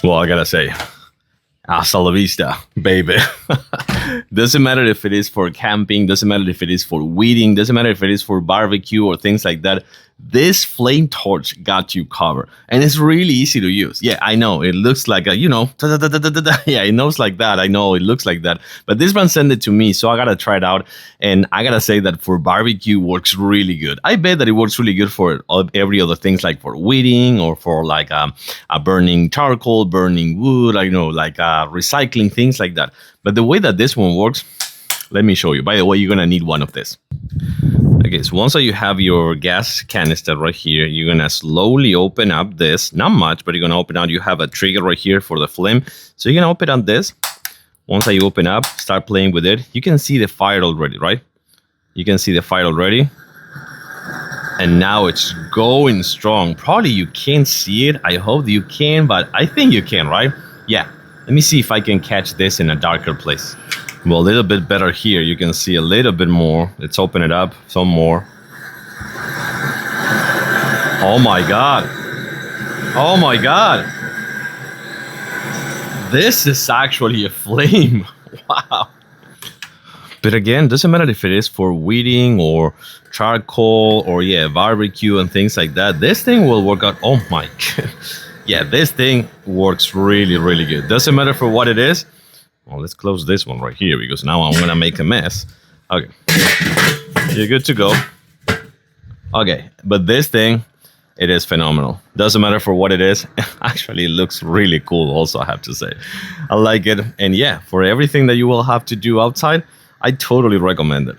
Well, I gotta say, hasta la vista, baby. Doesn't matter if it is for camping, doesn't matter if it is for weeding, doesn't matter if it is for barbecue or things like that. This flame torch got you covered, and it's really easy to use. Yeah, I know it looks like a, yeah, it knows like that. I know it looks like that, but this one sent it to me, so I gotta try it out, and I gotta say that for barbecue works really good. I bet that it works really good for every other things, like for weeding or for like a burning charcoal, burning wood, recycling things like that. But the way that this one works, let me show you. By the way, you're gonna need one of this. Okay, so once you have your gas canister right here, you're gonna slowly open up this, not much, but you're gonna open out, you have a trigger right here for the flame. So you're gonna open up this. Once you open up, start playing with it. You can see the fire already, right? You can see the fire already. And now it's going strong. Probably you can't see it. I hope you can, but I think you can, right? Yeah, let me see if I can catch this in a darker place. Well, a little bit better here. You can see a little bit more. Let's open it up some more. Oh my God. Oh my God. This is actually a flame. Wow. But again, doesn't matter if it is for weeding or charcoal or barbecue and things like that. This thing will work out. Oh my God. Yeah, this thing works really, really good. Doesn't matter for what it is. Well, let's close this one right here because now I'm gonna make a mess. Okay, you're good to go. Okay, but this thing, it is phenomenal. Doesn't matter for what it is. Actually, it looks really cool also, I have to say. I like it. And yeah, for everything that you will have to do outside, I totally recommend it.